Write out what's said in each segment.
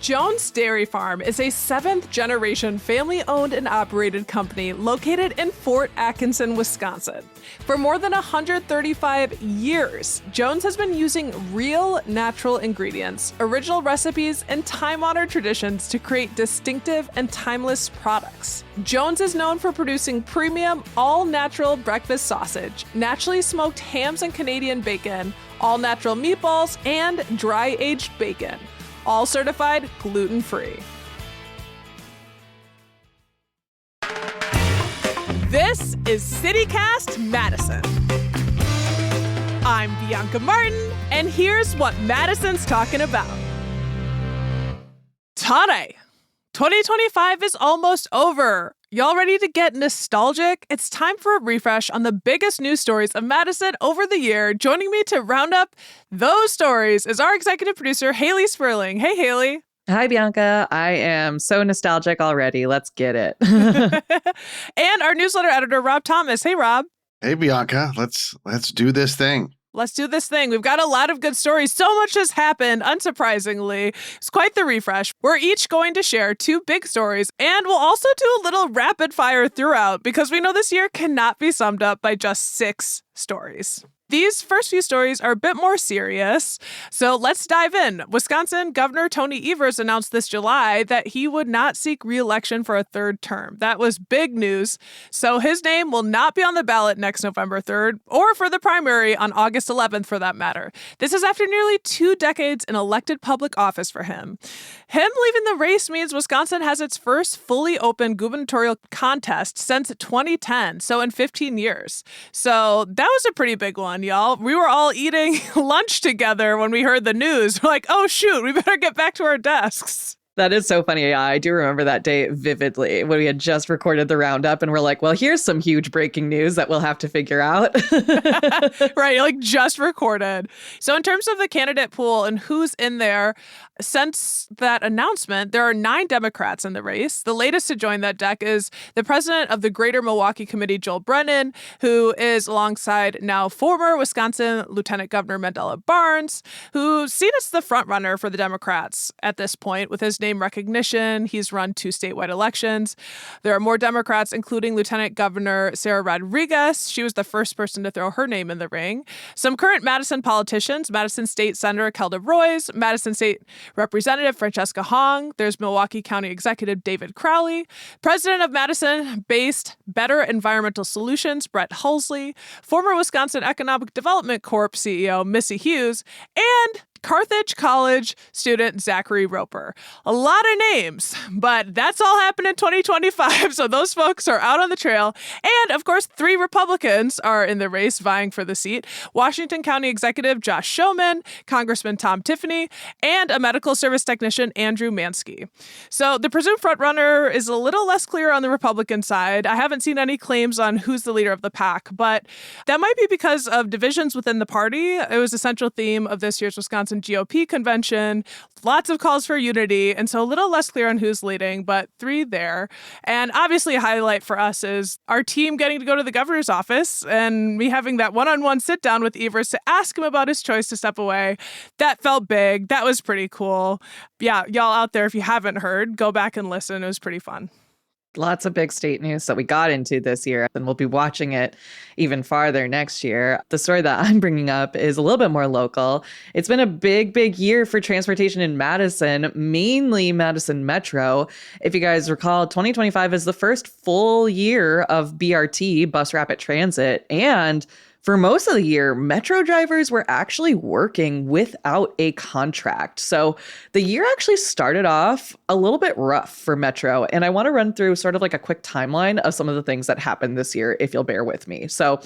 Jones Dairy Farm is a seventh-generation family-owned and operated company located in Fort Atkinson, Wisconsin. For more than 135 years, Jones has been using real, natural ingredients, original recipes, and time-honored traditions to create distinctive and timeless products. Jones is known for producing premium, all-natural breakfast sausage, naturally smoked hams and Canadian bacon, all-natural meatballs, and dry-aged bacon. All certified gluten-free. This is CityCast Madison. I'm Bianca Martin, and here's what Madison's talking about. Today, 2025 is almost over. Y'all ready to get nostalgic? It's time for a refresh on the biggest news stories of Madison over the year. Joining me to round up those stories is our executive producer, Hayley Sperling. Hey, Hayley. Hi, Bianca. I am so nostalgic already. Let's get it. And our newsletter editor, Rob Thomas. Hey, Rob. Hey, Bianca. Let's do this thing. Let's do this thing. We've got a lot of good stories. So much has happened, unsurprisingly. It's quite the refresh. We're each going to share two big stories, and we'll also do a little rapid fire throughout because we know this year cannot be summed up by just 6 stories. These first few stories are a bit more serious, so let's dive in. Wisconsin Governor Tony Evers announced this July that he would not seek re-election for a third term. That was big news, so his name will not be on the ballot next November 3rd, or for the primary on August 11th for that matter. This is after nearly 2 decades in elected public office for him. Him leaving the race means Wisconsin has its first fully open gubernatorial contest since 2010, so in 15 years. So that was a pretty big one. Y'all. We were all eating lunch together when we heard the news. We're like, oh, shoot, we better get back to our desks. That is so funny. Yeah, I do remember that day vividly when we had just recorded the roundup and we're like, well, here's some huge breaking news that we'll have to figure out. Right, like just recorded. So in terms of the candidate pool and who's in there, since that announcement, there are 9 Democrats in the race. The latest to join that deck is the president of the Greater Milwaukee Committee, Joel Brennan, who is alongside now former Wisconsin Lieutenant Governor Mandela Barnes, who's seen as the front runner for the Democrats at this point with his name recognition. He's run 2 statewide elections. There are more Democrats, including Lieutenant Governor Sarah Rodriguez. She was the first person to throw her name in the ring. Some current Madison politicians, Madison State Senator Kelda Roys, Madison State Representative Francesca Hong, there's Milwaukee County Executive David Crowley, President of Madison-based Better Environmental Solutions Brett Hulsey, former Wisconsin Economic Development Corp. CEO Missy Hughes, and Carthage College student Zachary Roper. A lot of names, but that's all happened in 2025, so those folks are out on the trail. And, of course, 3 Republicans are in the race vying for the seat. Washington County Executive Josh Schoeman, Congressman Tom Tiffany, and a medical service technician, Andrew Mansky. So the presumed frontrunner is a little less clear on the Republican side. I haven't seen any claims on who's the leader of the pack, but that might be because of divisions within the party. It was a central theme of this year's Wisconsin GOP convention, lots of calls for unity, and so a little less clear on who's leading, but 3 there. And obviously a highlight for us is our team getting to go to the governor's office and me having that one-on-one sit down with Evers to ask him about his choice to step away. That felt big. That was pretty cool. Yeah, y'all out there, if you haven't heard, go back and listen. It was pretty fun. Lots of big state news that we got into this year, and we'll be watching it even farther next year. The story that I'm bringing up is a little bit more local. It's been a big year for transportation in Madison, mainly Madison Metro. If you guys recall, 2025 is the first full year of BRT, bus rapid transit, and for most of the year, Metro drivers were actually working without a contract. So the year actually started off a little bit rough for Metro. And I want to run through sort of like a quick timeline of some of the things that happened this year, if you'll bear with me. So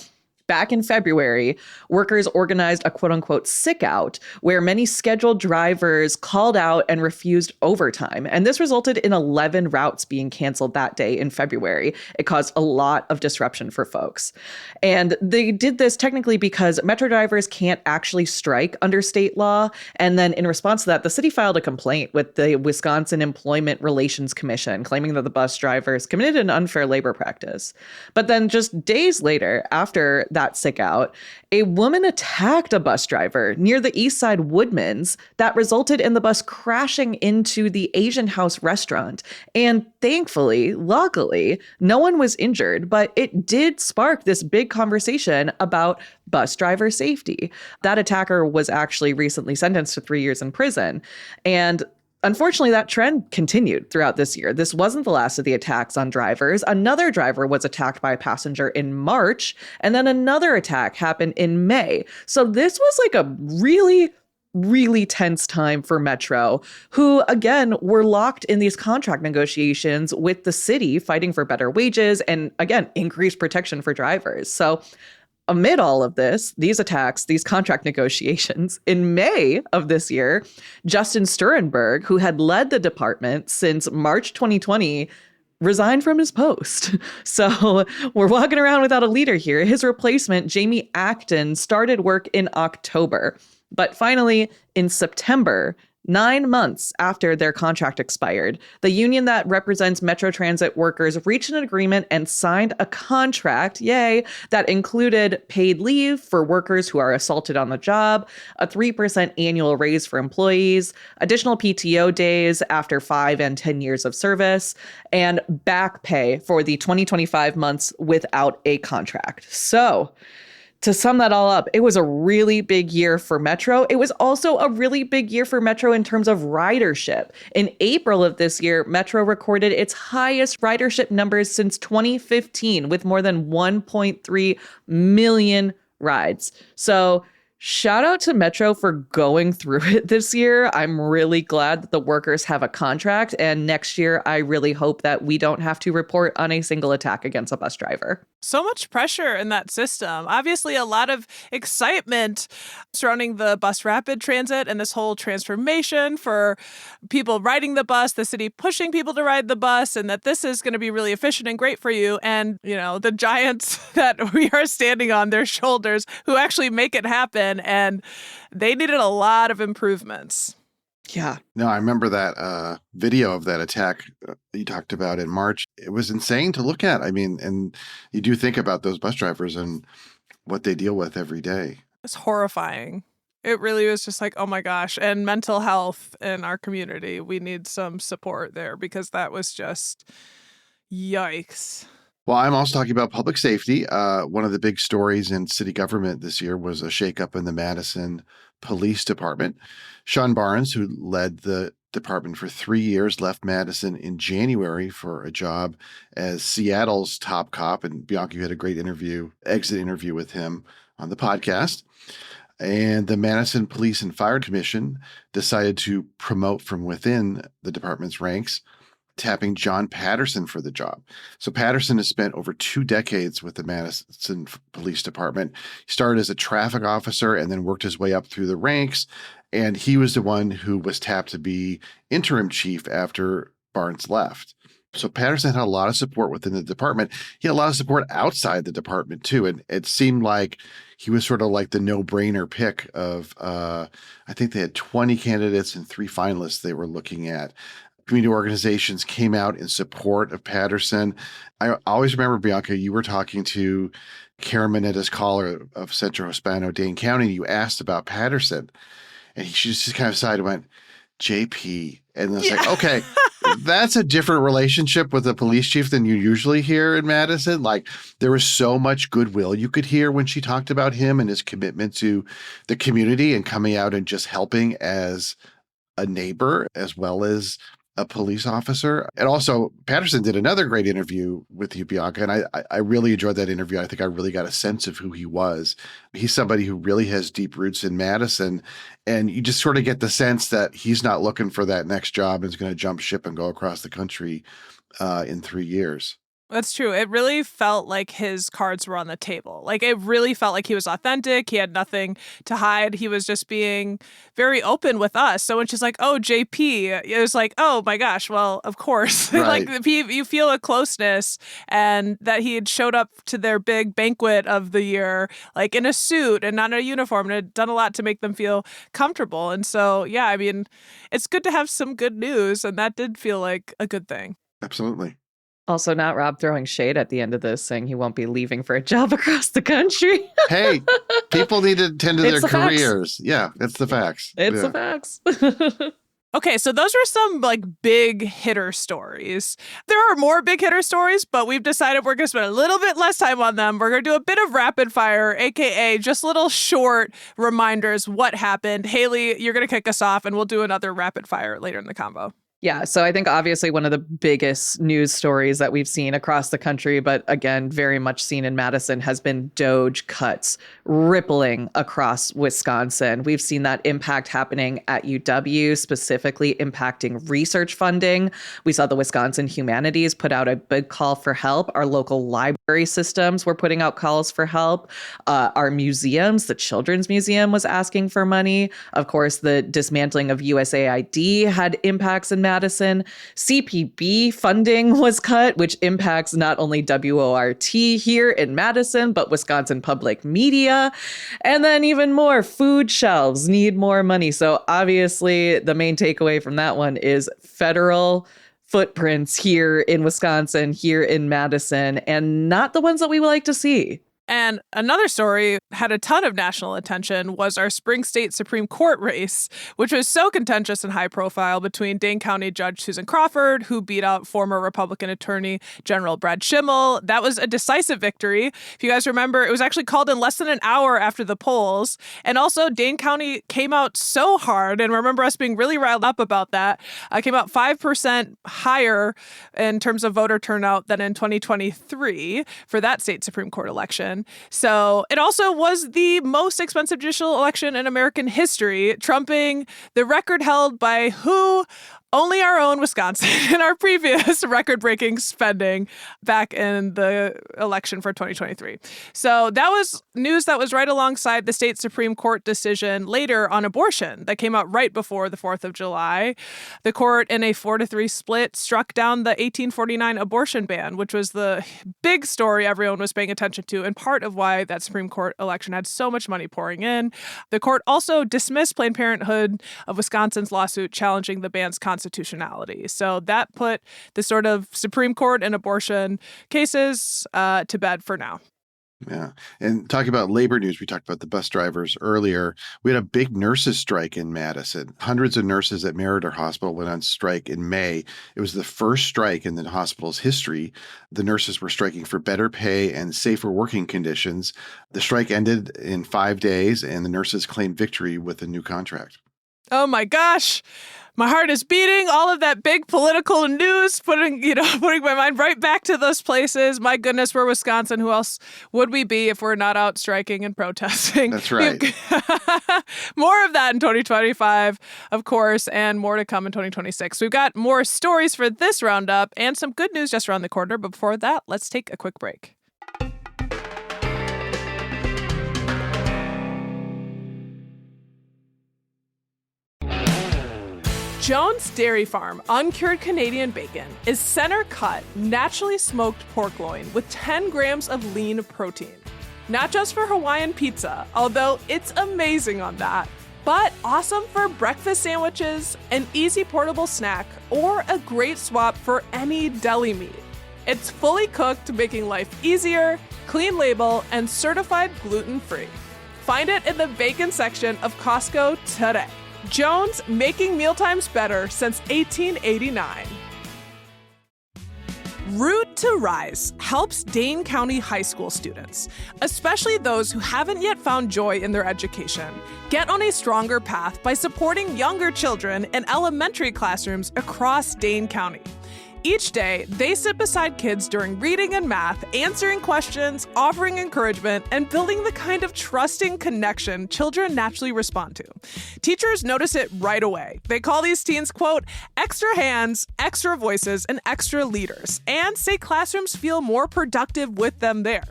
back in February, workers organized a quote-unquote sick out, where many scheduled drivers called out and refused overtime. And this resulted in 11 routes being canceled that day in February. It caused a lot of disruption for folks. And they did this technically because Metro drivers can't actually strike under state law. And then in response to that, the city filed a complaint with the Wisconsin Employment Relations Commission, claiming that the bus drivers committed an unfair labor practice. But then just days later, after that that sick out, a woman attacked a bus driver near the East Side Woodmans that resulted in the bus crashing into the Asian House restaurant. And thankfully, luckily, no one was injured, but it did spark this big conversation about bus driver safety. That attacker was actually recently sentenced to 3 years in prison. And unfortunately, that trend continued throughout this year. This wasn't the last of the attacks on drivers. Another driver was attacked by a passenger in March, and then another attack happened in May. So this was like a really tense time for Metro, who, again, were locked in these contract negotiations with the city, fighting for better wages and, again, increased protection for drivers. So amid all of this, these attacks, these contract negotiations, in May of this year, Justin Sturenberg, who had led the department since March 2020, resigned from his post. So we're walking around without a leader here. His replacement, Jamie Acton, started work in October. But finally, in September, 9 months after their contract expired, the union that represents Metro Transit workers reached an agreement and signed a contract, yay, that included paid leave for workers who are assaulted on the job, a 3% annual raise for employees, additional PTO days after 5 and 10 years of service, and back pay for the 2025 months without a contract. So, to sum that all up, it was a really big year for Metro. It was also a really big year for Metro in terms of ridership. In April of this year, Metro recorded its highest ridership numbers since 2015 with more than 1.3 million rides. So shout out to Metro for going through it this year. I'm really glad that the workers have a contract. And next year, I really hope that we don't have to report on a single attack against a bus driver. So much pressure in that system. Obviously, a lot of excitement surrounding the bus rapid transit and this whole transformation for people riding the bus, the city pushing people to ride the bus, and that this is going to be really efficient and great for you. And, you know, the giants that we are standing on their shoulders who actually make it happen. And they needed a lot of improvements. Yeah. No, I remember that video of that attack you talked about in March. It was insane to look at. I mean, and you do think about those bus drivers and what they deal with every day. It's horrifying. It really was just like, oh my gosh. And mental health in our community, we need some support there because that was just yikes. Well, I'm also talking about public safety. One of the big stories in city government this year was a shakeup in the Madison Police Department. Sean Barnes, who led the department for 3 years, left Madison in January for a job as Seattle's top cop. And Bianca, you had a great exit interview with him on the podcast. And the Madison Police and Fire Commission decided to promote from within the department's ranks, tapping John Patterson for the job. So Patterson has spent over 2 decades with the Madison Police Department. He started as a traffic officer and then worked his way up through the ranks. And he was the one who was tapped to be interim chief after Barnes left. So Patterson had a lot of support within the department. He had a lot of support outside the department too. And it seemed like he was sort of like the no-brainer pick of, I think they had 20 candidates and 3 finalists they were looking at. Community organizations came out in support of Patterson. I always remember, Bianca, you were talking to Karen Menendez-Collar of Centro Hispano Dane County. And you asked about Patterson, and she just kind of sighed and went, JP. And it's like, okay, that's a different relationship with the police chief than you usually hear in Madison. Like, there was so much goodwill you could hear when she talked about him and his commitment to the community and coming out and just helping as a neighbor as well as a police officer. And also, Patterson did another great interview with you, Bianca, and I really enjoyed that interview. I think I really got a sense of who he was. He's somebody who really has deep roots in Madison, and you just sort of get the sense that he's not looking for that next job and is going to jump ship and go across the country in 3 years. That's true. It really felt like his cards were on the table. Like, it really felt like he was authentic. He had nothing to hide. He was just being very open with us. So when she's like, oh, JP, it was like, oh my gosh, well, of course. Right. Like, you feel a closeness, and that he had showed up to their big banquet of the year, like in a suit and not in a uniform, and had done a lot to make them feel comfortable. And so, yeah, I mean, it's good to have some good news, and that did feel like a good thing. Absolutely. Also, not Rob throwing shade at the end of this, saying he won't be leaving for a job across the country. Hey, people need to tend to their It's the facts. careers. Yeah, it's the facts. It's Yeah. the facts. Okay, so those are some like big hitter stories. There are more big hitter stories, but we've decided we're going to spend a little bit less time on them. We're going to do a bit of rapid fire, aka just little short reminders what happened. Hayley, you're going to kick us off and we'll do another rapid fire later in the combo. Yeah, so I think obviously one of the biggest news stories that we've seen across the country, but again, very much seen in Madison, has been Doge cuts rippling across Wisconsin. We've seen that impact happening at UW, specifically impacting research funding. We saw the Wisconsin Humanities put out a big call for help. Our local library systems were putting out calls for help. Our museums, the Children's Museum was asking for money. Of course, the dismantling of USAID had impacts in Madison. CPB funding was cut, which impacts not only WORT here in Madison, but Wisconsin Public Media. And then even more, food shelves need more money. So obviously, the main takeaway from that one is federal footprints here in Wisconsin, here in Madison, and not the ones that we would like to see. And another story had a ton of national attention was our spring state Supreme Court race, which was so contentious and high profile between Dane County Judge Susan Crawford, who beat out former Republican Attorney General Brad Schimmel. That was a decisive victory. If you guys remember, it was actually called in less than an hour after the polls. And also Dane County came out so hard, and remember us being really riled up about that, came out 5% higher in terms of voter turnout than in 2023 for that state Supreme Court election. So it also was the most expensive judicial election in American history, trumping the record held by who? Only our own Wisconsin in our previous record-breaking spending back in the election for 2023. So that was news that was right alongside the state Supreme Court decision later on abortion that came out right before the 4th of July. The court, in a 4-3 split, struck down the 1849 abortion ban, which was the big story everyone was paying attention to and part of why that Supreme Court election had so much money pouring in. The court also dismissed Planned Parenthood of Wisconsin's lawsuit challenging the ban's constitutionality. So that put the sort of Supreme Court and abortion cases to bed for now. Yeah. And talking about labor news, we talked about the bus drivers earlier. We had a big nurses strike in Madison. Hundreds of nurses at Meriter Hospital went on strike in May. It was the first strike in the hospital's history. The nurses were striking for better pay and safer working conditions. The strike ended in 5 days, and the nurses claimed victory with a new contract. Oh my gosh. My heart is beating. All of that big political news, putting my mind right back to those places. My goodness, we're Wisconsin. Who else would we be if we're not out striking and protesting? That's right. More of that in 2025, of course, and more to come in 2026. We've got more stories for this roundup and some good news just around the corner. But before that, let's take a quick break. Jones Dairy Farm uncured Canadian bacon is center cut, naturally smoked pork loin with 10 grams of lean protein. Not just for Hawaiian pizza, although it's amazing on that, but awesome for breakfast sandwiches, an easy portable snack, or a great swap for any deli meat. It's fully cooked, making life easier, clean label, and certified gluten-free. Find it in the bacon section of Costco today. Jones, making mealtimes better since 1889. Root to Rise helps Dane County high school students, especially those who haven't yet found joy in their education, get on a stronger path by supporting younger children in elementary classrooms across Dane County. Each day, they sit beside kids during reading and math, answering questions, offering encouragement, and building the kind of trusting connection children naturally respond to. Teachers notice it right away. They call these teens, quote, extra hands, extra voices, and extra leaders, and say classrooms feel more productive with them there.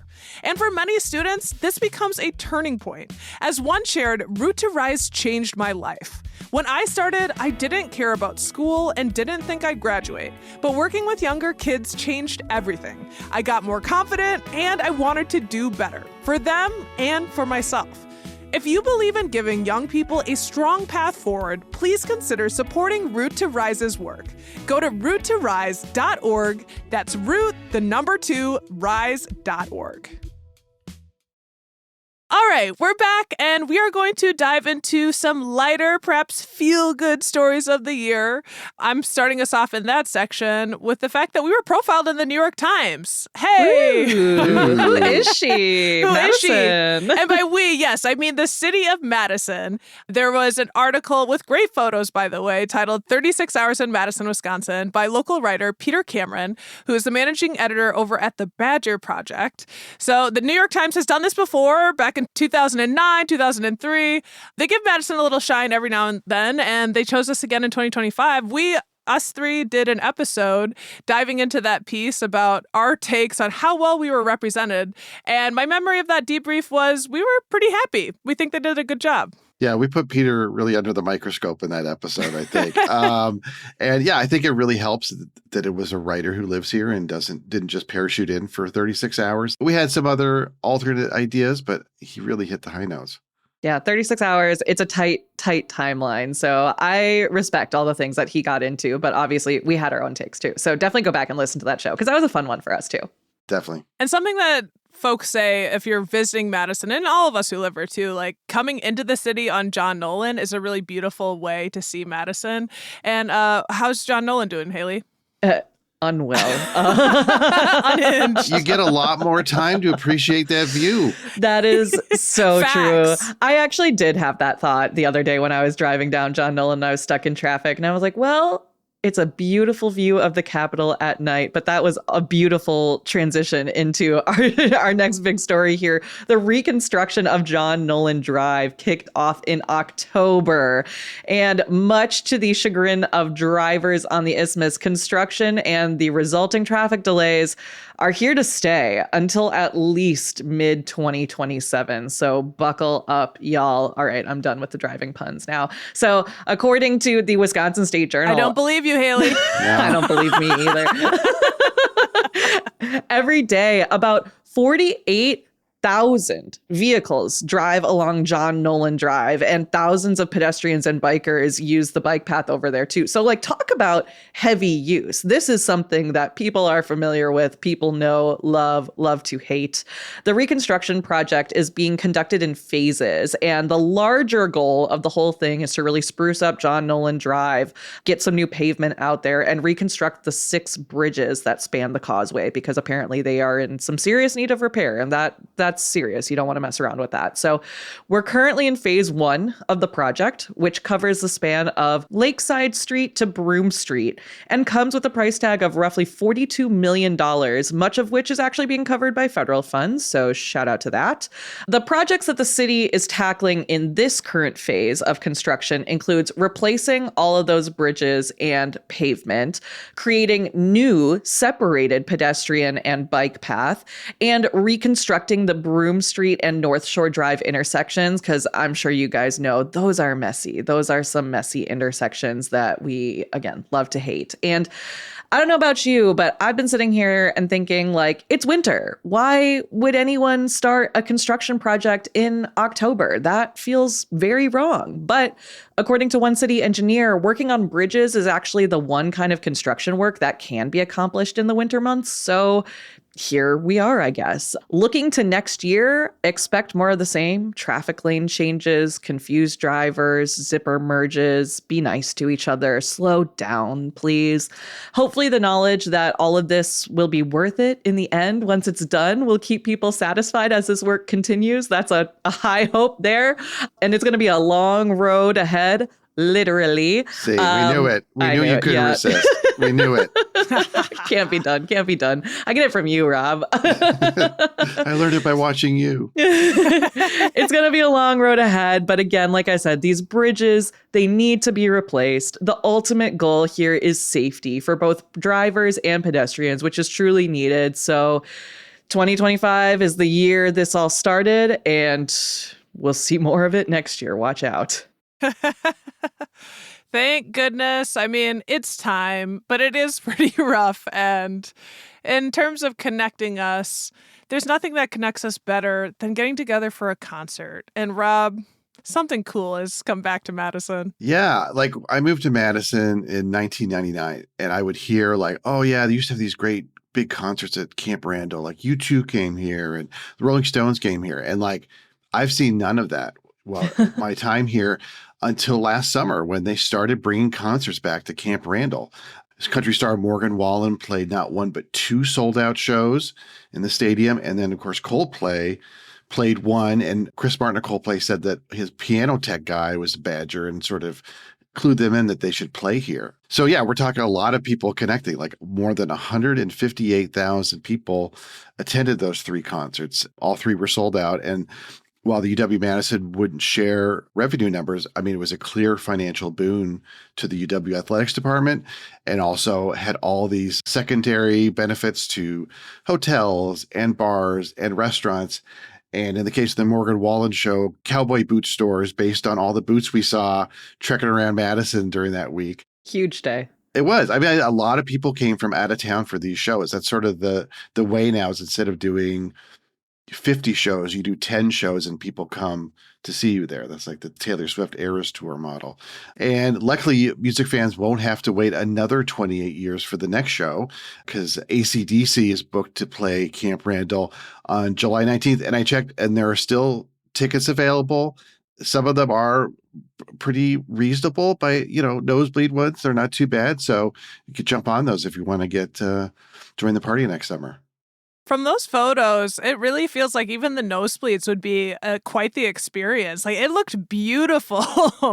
And for many students, this becomes a turning point. As one shared, Root to Rise changed my life. When I started, I didn't care about school and didn't think I'd graduate. But working with younger kids changed everything. I got more confident and I wanted to do better for them and for myself. If you believe in giving young people a strong path forward, please consider supporting Root to Rise's work. Go to roottorise.org. That's root, the number 2, rise.org. All right, we're back, and we are going to dive into some lighter, perhaps feel-good stories of the year. I'm starting us off in that section with the fact that we were profiled in the New York Times. Hey! Who is she? Who is she? Madison. And by we, yes, I mean the city of Madison. There was an article with great photos, by the way, titled 36 Hours in Madison, Wisconsin, by local writer Peter Cameron, who is the managing editor over at the Badger Project. So the New York Times has done this before, back in 2009, 2003. They give Madison a little shine every now and then, and they chose us again in 2025. Us three did an episode diving into that piece about our takes on how well we were represented. And my memory of that debrief was we were pretty happy. We think they did a good job. Yeah, we put Peter really under the microscope in that episode, I think. And yeah, I think it really helps that it was a writer who lives here and didn't just parachute in for 36 hours. We had some other alternate ideas, but he really hit the high notes. Yeah, 36 hours. It's a tight timeline. So I respect all the things that he got into, but obviously we had our own takes too. So definitely go back and listen to that show because that was a fun one for us too. Definitely. And something that folks say if you're visiting Madison, and all of us who live here too, like coming into the city on John Nolen is a really beautiful way to see Madison. And how's John Nolen doing, Hayley? Unwell. Unhinged. You get a lot more time to appreciate that view. That is so true. Facts. I actually did have that thought the other day when I was driving down John Nolen and I was stuck in traffic. And I was like, well, it's a beautiful view of the Capitol at night, but that was a beautiful transition into our next big story here. The reconstruction of John Nolen Drive kicked off in October. And much to the chagrin of drivers on the Isthmus, construction and the resulting traffic delays are here to stay until at least mid-2027. So buckle up, y'all. All right, I'm done with the driving puns now. So according to the Wisconsin State Journal... I don't believe you, Hayley. I don't believe me either. Every day, about 48,000 vehicles drive along John Nolen Drive, and thousands of pedestrians and bikers use the bike path over there too. So like, talk about heavy use. This is something that people are familiar with, people know, love to hate. The reconstruction project is being conducted in phases, and the larger goal of the whole thing is to really spruce up John Nolen Drive, get some new pavement out there, and reconstruct the 6 bridges that span the causeway, because apparently they are in some serious need of repair, and that's serious. You don't want to mess around with that. So we're currently in phase 1 of the project, which covers the span of Lakeside Street to Broome Street and comes with a price tag of roughly $42 million, much of which is actually being covered by federal funds. So shout out to that. The projects that the city is tackling in this current phase of construction includes replacing all of those bridges and pavement, creating new separated pedestrian and bike path, and reconstructing the Broome Street and North Shore Drive intersections, because I'm sure you guys know those are messy. Those are some messy intersections that we, again, love to hate. And I don't know about you, but I've been sitting here and thinking, like, it's winter. Why would anyone start a construction project in October? That feels very wrong. But according to one city engineer, working on bridges is actually the one kind of construction work that can be accomplished in the winter months. So here we are, I guess. Looking to next year, expect more of the same. Traffic lane changes, confused drivers, zipper merges, be nice to each other, slow down, please. Hopefully the knowledge that all of this will be worth it in the end once it's done will keep people satisfied as this work continues. That's a high hope there. And it's going to be a long road ahead. Literally. See, we knew it. We knew you couldn't resist. We knew it. Can't be done. Can't be done. I get it from you, Rob. I learned it by watching you. It's going to be a long road ahead. But again, like I said, these bridges, they need to be replaced. The ultimate goal here is safety for both drivers and pedestrians, which is truly needed. So 2025 is the year this all started, and we'll see more of it next year. Watch out. Thank goodness. I mean, it's time, but it is pretty rough. And in terms of connecting us, there's nothing that connects us better than getting together for a concert. And Rob, something cool has come back to Madison. Yeah, like I moved to Madison in 1999, and I would hear like, oh yeah, they used to have these great big concerts at Camp Randall. Like U2 came here and the Rolling Stones came here. And like I've seen none of that. Well, my time here until last summer when they started bringing concerts back to Camp Randall. Country star Morgan Wallen played not one but two sold out shows in the stadium. And then, of course, Coldplay played one. And Chris Martin of Coldplay said that his piano tech guy was a Badger and sort of clued them in that they should play here. So, yeah, we're talking a lot of people connecting, like more than 158,000 people attended those three concerts. All three were sold out. And while the UW-Madison wouldn't share revenue numbers, I mean, it was a clear financial boon to the UW athletics department and also had all these secondary benefits to hotels and bars and restaurants. And in the case of the Morgan Wallen show, cowboy boot stores based on all the boots we saw trekking around Madison during that week. Huge day. It was. I mean, a lot of people came from out of town for these shows. That's sort of the way now is instead of doing 50 shows, you do 10 shows and people come to see you there. That's like the Taylor Swift Eras Tour model. And luckily, music fans won't have to wait another 28 years for the next show because AC/DC is booked to play Camp Randall on July 19th. And I checked and there are still tickets available. Some of them are pretty reasonable by, nosebleed ones. They're not too bad. So you could jump on those if you want to get join the party next summer. From those photos, it really feels like even the nosebleeds would be quite the experience. Like, it looked beautiful.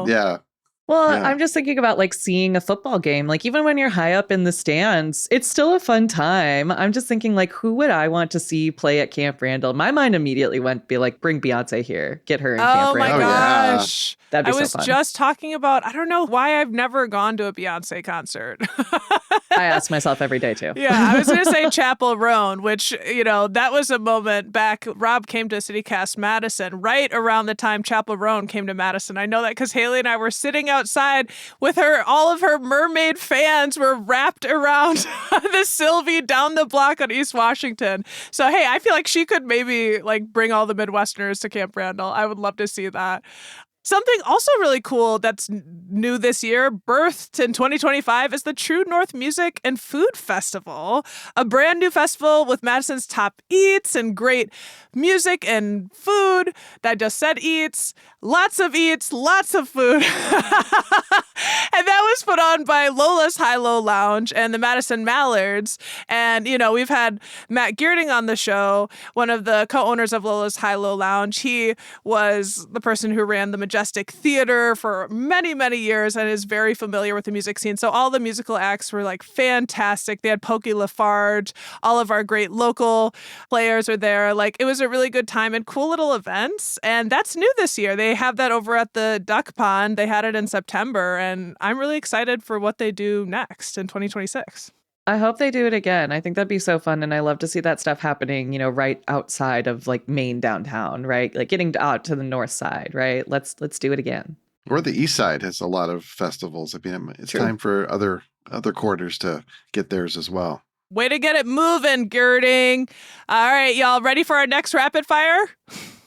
Yeah. Well, yeah. I'm just thinking about like seeing a football game. Like even when you're high up in the stands, it's still a fun time. I'm just thinking like, who would I want to see play at Camp Randall? My mind immediately went to be like, bring Beyonce here, get her in Camp Randall. Oh my gosh. Yeah. That'd be I was so fun. just talking about, I don't know why I've never gone to a Beyonce concert. I ask myself every day too. Yeah, I was going to say Chapel Roan, which, that was a moment back. Rob came to CityCast Madison right around the time Chapel Roan came to Madison. I know that because Hayley and I were sitting outside with her. All of her mermaid fans were wrapped around the Sylvie down the block on East Washington. So, hey, I feel like she could maybe like bring all the Midwesterners to Camp Randall. I would love to see that. Something also really cool that's new this year, birthed in 2025, is the True North Music and Food Festival, a brand new festival with Madison's top eats and great music and food. That just said eats, lots of food. And that was put on by Lola's High-Low Lounge and the Madison Mallards. And, we've had Matt Geerding on the show, one of the co-owners of Lola's High-Low Lounge. He was the person who ran the Majestic Theater for many, many years and is very familiar with the music scene. So all the musical acts were like fantastic. They had Pokey Lafarge, all of our great local players were there. Like it was a really good time and cool little events. And that's new this year. They have that over at the Duck Pond. They had it in September. And I'm really excited for what they do next in 2026. I hope they do it again. I think that'd be so fun. And I love to see that stuff happening, right outside of like main downtown, right? Like getting out to the north side, right? Let's do it again. Or the east side has a lot of festivals. I mean, it's True. Time for other quarters to get theirs as well. Way to get it moving, Geerding. All right, y'all ready for our next rapid fire?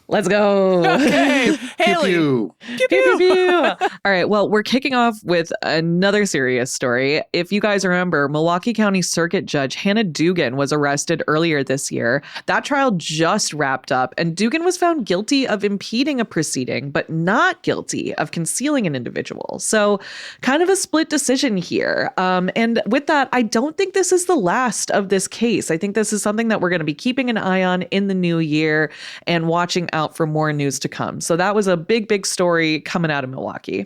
Let's go. Okay. Hayley. Pew, pew. Pew, pew, pew. All right. Well, we're kicking off with another serious story. If you guys remember, Milwaukee County Circuit Judge Hannah Dugan was arrested earlier this year. That trial just wrapped up, and Dugan was found guilty of impeding a proceeding, but not guilty of concealing an individual. So kind of a split decision here. And with that, I don't think this is the last of this case. I think this is something that we're going to be keeping an eye on in the new year and watching out for more news to come. So that was a big, big story coming out of Milwaukee.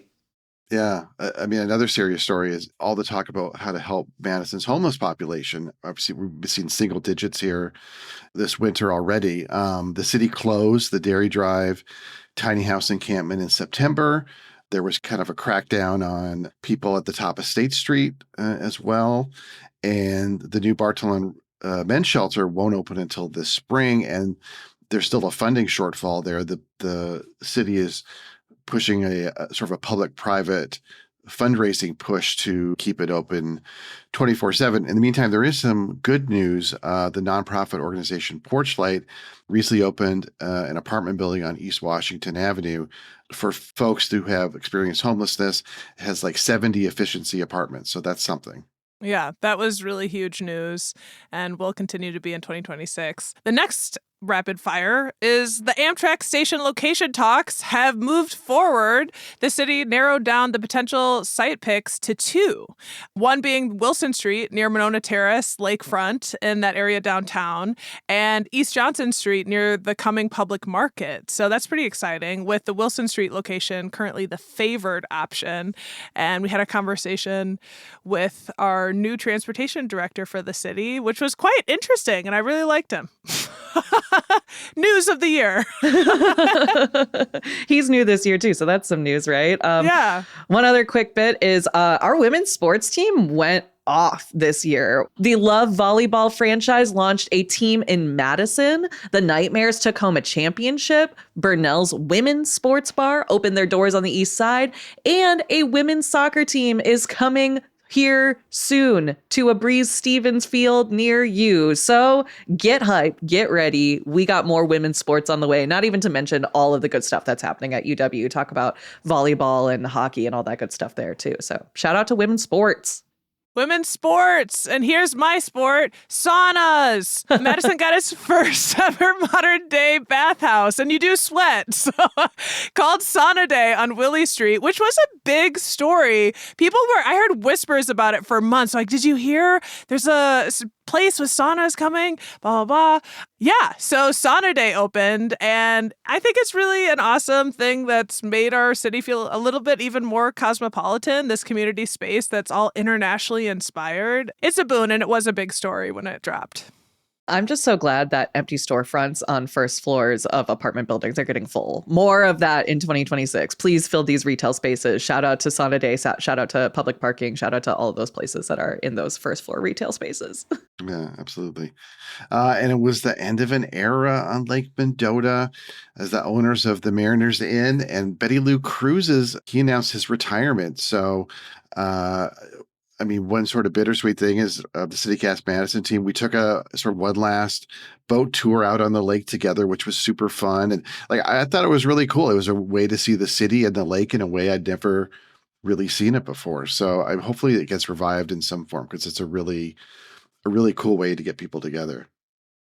Yeah. I mean, another serious story is all the talk about how to help Madison's homeless population. Obviously, we've seen single digits here this winter already. The city closed the Dairy Drive tiny house encampment in September. There was kind of a crackdown on people at the top of State Street as well. And the new Bartolin men's shelter won't open until this spring. And there's still a funding shortfall there. The city is pushing a sort of a public-private fundraising push to keep it open 24/7. In the meantime, there is some good news. The nonprofit organization Porchlight recently opened an apartment building on East Washington Avenue for folks who have experienced homelessness. It has like 70 efficiency apartments. So that's something. Yeah, that was really huge news and will continue to be in 2026. The next rapid fire is the Amtrak station location talks have moved forward. The city narrowed down the potential site picks to 2. One being Wilson Street near Monona Terrace, Lakefront in that area downtown, and East Johnson Street near the coming public market. So that's pretty exciting, with the Wilson Street location currently the favored option. And we had a conversation with our new transportation director for the city, which was quite interesting, and I really liked him. News of the year. He's new this year too, so that's some news, right? Yeah. One other quick bit is our women's sports team went off this year. The Love Volleyball franchise launched a team in Madison. The Nightmares took home a championship. Burnell's Women's Sports Bar opened their doors on the east side. And a women's soccer team is coming here soon to a Breeze Stevens field near you. So get hyped, get ready. We got more women's sports on the way, not even to mention all of the good stuff that's happening at UW. Talk about volleyball and hockey and all that good stuff there too. So shout out to women's sports. Women's sports. And here's my sport, saunas. Madison got its first ever modern day bathhouse, and you do sweat. So called Sauna Day on Willie Street, which was a big story. I heard whispers about it for months. Like, did you hear there's a place with saunas coming? Blah, blah, blah. Yeah. So Sauna Day opened, and I think it's really an awesome thing that's made our city feel a little bit even more cosmopolitan, this community space that's all internationally inspired. It's a boon, and it was a big story when it dropped. I'm just so glad that empty storefronts on first floors of apartment buildings are getting full. More of that in 2026. Please fill these retail spaces. Shout out to Sauna Day. Shout out to public parking. Shout out to all of those places that are in those first floor retail spaces. Yeah, absolutely. And it was the end of an era on Lake Mendota as the owners of the Mariners Inn and Betty Lou Cruises, he announced his retirement. So, one sort of bittersweet thing is the CityCast Madison team, we took a sort of one last boat tour out on the lake together, which was super fun. And I thought it was really cool. It was a way to see the city and the lake in a way I'd never really seen it before. So hopefully it gets revived in some form, because it's a really cool way to get people together.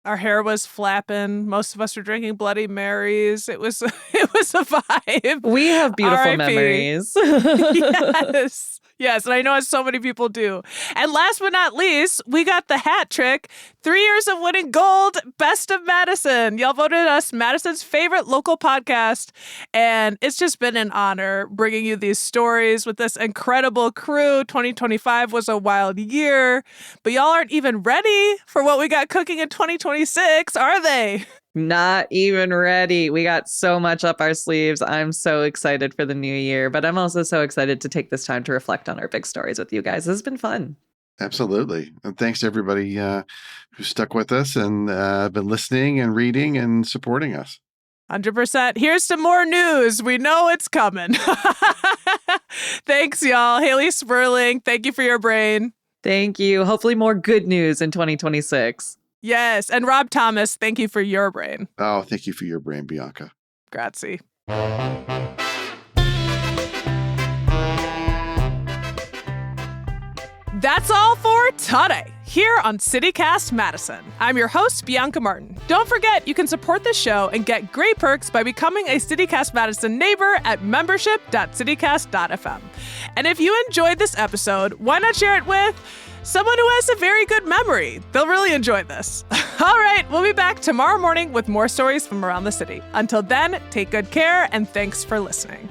Our hair was flapping. Most of us were drinking Bloody Marys. It was a vibe. We have beautiful R.I.P. memories. Yes. Yes, and I know so many people do. And last but not least, we got the hat trick. 3 years of winning gold, Best of Madison. Y'all voted us Madison's favorite local podcast. And it's just been an honor bringing you these stories with this incredible crew. 2025 was a wild year, but y'all aren't even ready for what we got cooking in 2026, are they? Not even ready. We got so much up our sleeves. I'm so excited for the new year, but I'm also so excited to take this time to reflect on our big stories with you guys. This has been fun. Absolutely. And thanks to everybody who stuck with us and been listening and reading and supporting us. 100%. Here's some more news. We know it's coming. Thanks, y'all. Hayley Sperling, thank you for your brain. Thank you. Hopefully more good news in 2026. Yes. And Rob Thomas, thank you for your brain. Oh, thank you for your brain, Bianca. Grazie. That's all for today here on CityCast Madison. I'm your host, Bianca Martin. Don't forget, you can support the show and get great perks by becoming a CityCast Madison neighbor at membership.citycast.fm. And if you enjoyed this episode, why not share it with someone who has a very good memory? They'll really enjoy this. All right, we'll be back tomorrow morning with more stories from around the city. Until then, take good care and thanks for listening.